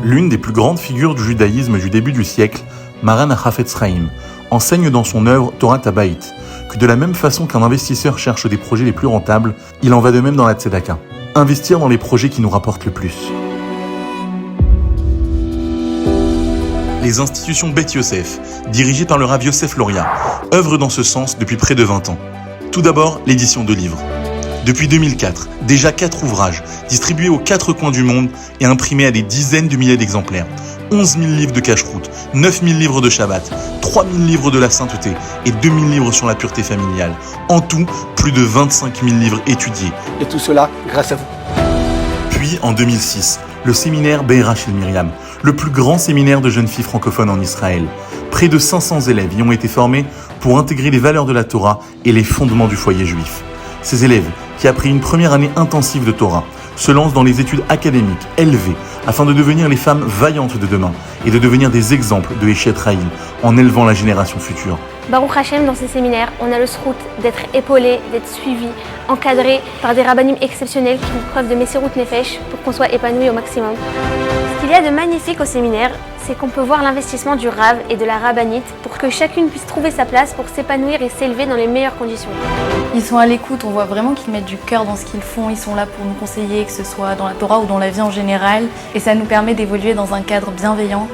L'une des plus grandes figures du judaïsme du début du siècle, Maran HaChafetz Chaim, enseigne dans son œuvre Torah Tabait que de la même façon qu'un investisseur cherche des projets les plus rentables, il en va de même dans la tzedaka. Investir dans les projets qui nous rapportent le plus. Les institutions Beth Yosef, dirigées par le Rav Yosef Loria, œuvrent dans ce sens depuis près de 20 ans. Tout d'abord, l'édition de livres. Depuis 2004, déjà 4 ouvrages, distribués aux 4 coins du monde et imprimés à des dizaines de milliers d'exemplaires. 11 000 livres de cache-route, 9 000 livres de Shabbat, 3 000 livres de la sainteté et 2 000 livres sur la pureté familiale. En tout, plus de 25 000 livres étudiés. Et tout cela grâce à vous. Puis, en 2006, le séminaire Be'era Shel Miriam, le plus grand séminaire de jeunes filles francophones en Israël. Près de 500 élèves y ont été formés pour intégrer les valeurs de la Torah et les fondements du foyer juif. Ces élèves, qui après une première année intensive de Torah, se lancent dans les études académiques élevées afin de devenir les femmes vaillantes de demain et de devenir des exemples de Eshet Rahil en élevant la génération future. Baruch Hashem, dans ces séminaires, on a le zrout d'être épaulé, d'être suivi, encadré par des rabbanim exceptionnels qui font preuve de Messirut Nefesh pour qu'on soit épanoui au maximum. Ce qu'il y a de magnifique au séminaire, c'est qu'on peut voir l'investissement du Rav et de la rabbinite pour que chacune puisse trouver sa place pour s'épanouir et s'élever dans les meilleures conditions. Ils sont à l'écoute, on voit vraiment qu'ils mettent du cœur dans ce qu'ils font, ils sont là pour nous conseiller, que ce soit dans la Torah ou dans la vie en général, et ça nous permet d'évoluer dans un cadre bienveillant.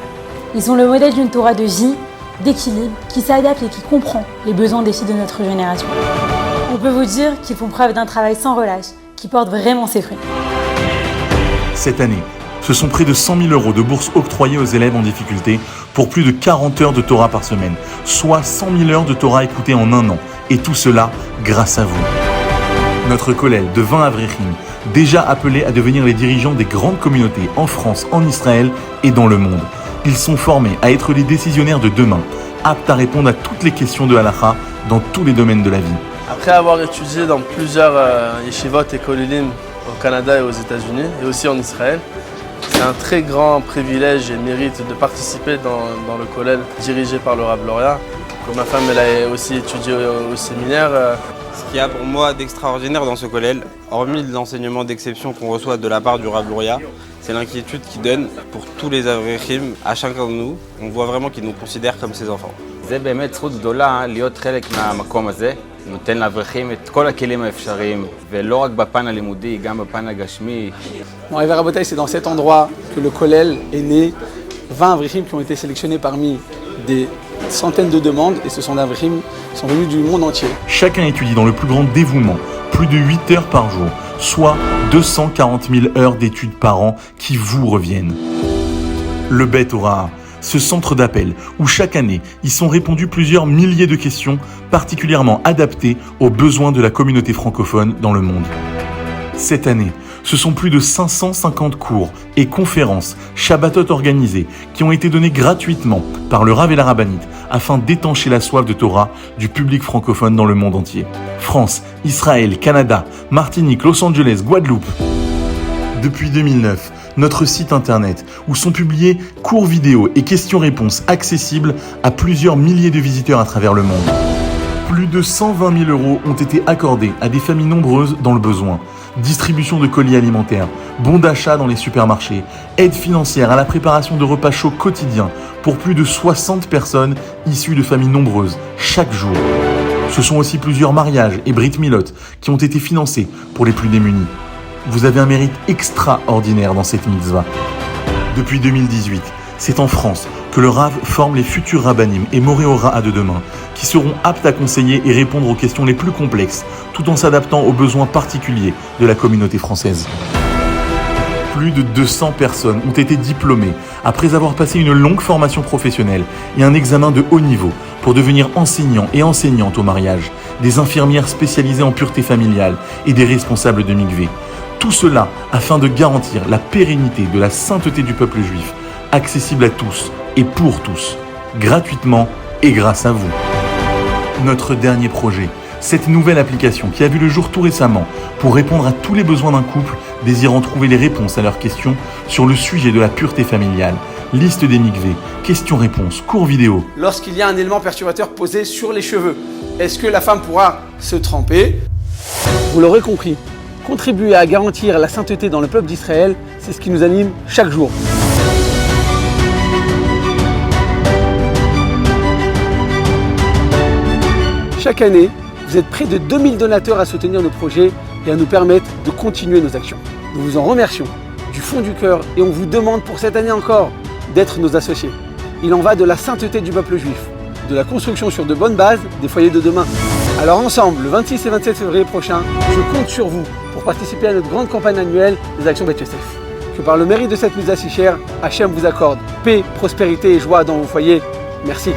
Ils sont le modèle d'une Torah de vie, d'équilibre, qui s'adapte et qui comprend les besoins des filles de notre génération. On peut vous dire qu'ils font preuve d'un travail sans relâche, qui porte vraiment ses fruits. Cette année, ce sont près de 100 000 € de bourses octroyées aux élèves en difficulté pour plus de 40 heures de Torah par semaine, soit 100 000 heures de Torah écoutées en un an. Et tout cela grâce à vous. Notre kollel de 20 Avrechim, déjà appelés à devenir les dirigeants des grandes communautés en France, en Israël et dans le monde. Ils sont formés à être les décisionnaires de demain, aptes à répondre à toutes les questions de halakha dans tous les domaines de la vie. Après avoir étudié dans plusieurs yeshivot et kollelim au Canada et aux États-Unis, et aussi en Israël, c'est un très grand privilège et mérite de participer dans le kollel dirigé par le Rav Loria. Ma femme elle a aussi étudié au séminaire. Ce qu'il y a pour moi d'extraordinaire dans ce kollel, hormis l'enseignement d'exception qu'on reçoit de la part du Rav Loria, c'est l'inquiétude qu'il donne pour tous les Avrechim, à chacun de nous. On voit vraiment qu'il nous considère comme ses enfants. זה באמת זכות גדולה להיות חלק מהמקום הזה. נותן לאברכים את כל הכלים האפשריים, ולא רק בפן הלימודי, גם בפן הגשמי. Bon, Rabotai, c'est dans cet endroit que le kollel est né. 20 Avrechim qui ont été sélectionnés parmi des centaines de demandes, et ce sont des Avrechim qui sont venus du monde entier. Chacun étudie dans le plus grand dévouement, plus de 8 heures par jour, soit 240 000 heures d'études par an qui vous reviennent. Le Bet Torah, ce centre d'appel où chaque année, y sont répondues plusieurs milliers de questions particulièrement adaptées aux besoins de la communauté francophone dans le monde. Cette année, ce sont plus de 550 cours et conférences Shabbatot organisées qui ont été données gratuitement par le Rav et la Rabbinite afin d'étancher la soif de Torah du public francophone dans le monde entier. France, Israël, Canada, Martinique, Los Angeles, Guadeloupe. Depuis 2009, notre site internet où sont publiés cours vidéo et questions-réponses accessibles à plusieurs milliers de visiteurs à travers le monde. Plus de 120 000 € ont été accordés à des familles nombreuses dans le besoin. Distribution de colis alimentaires, bons d'achat dans les supermarchés, aide financière à la préparation de repas chauds quotidiens pour plus de 60 personnes issues de familles nombreuses chaque jour. Ce sont aussi plusieurs mariages et brit milot qui ont été financés pour les plus démunis. Vous avez un mérite extraordinaire dans cette mitzvah. Depuis 2018, c'est en France que le Rav forme les futurs rabbanim et moré Ora de demain, qui seront aptes à conseiller et répondre aux questions les plus complexes, tout en s'adaptant aux besoins particuliers de la communauté française. Plus de 200 personnes ont été diplômées après avoir passé une longue formation professionnelle et un examen de haut niveau pour devenir enseignants et enseignantes au mariage, des infirmières spécialisées en pureté familiale et des responsables de mikvé. Tout cela afin de garantir la pérennité de la sainteté du peuple juif, accessible à tous et pour tous, gratuitement et grâce à vous. Notre dernier projet, cette nouvelle application qui a vu le jour tout récemment pour répondre à tous les besoins d'un couple désirant trouver les réponses à leurs questions sur le sujet de la pureté familiale, liste des mikvés, questions-réponses, cours vidéo. Lorsqu'il y a un élément perturbateur posé sur les cheveux, est-ce que la femme pourra se tremper? Vous l'aurez compris, contribuer à garantir la sainteté dans le peuple d'Israël, c'est ce qui nous anime chaque jour. Chaque année, vous êtes près de 2000 donateurs à soutenir nos projets et à nous permettre de continuer nos actions. Nous vous en remercions du fond du cœur et on vous demande pour cette année encore d'être nos associés. Il en va de la sainteté du peuple juif, de la construction sur de bonnes bases des foyers de demain. Alors ensemble, le 26 et 27 février prochain, je compte sur vous pour participer à notre grande campagne annuelle des actions Beth Yosef. Que par le mérite de cette mise à si chère, Hachem vous accorde paix, prospérité et joie dans vos foyers. Merci.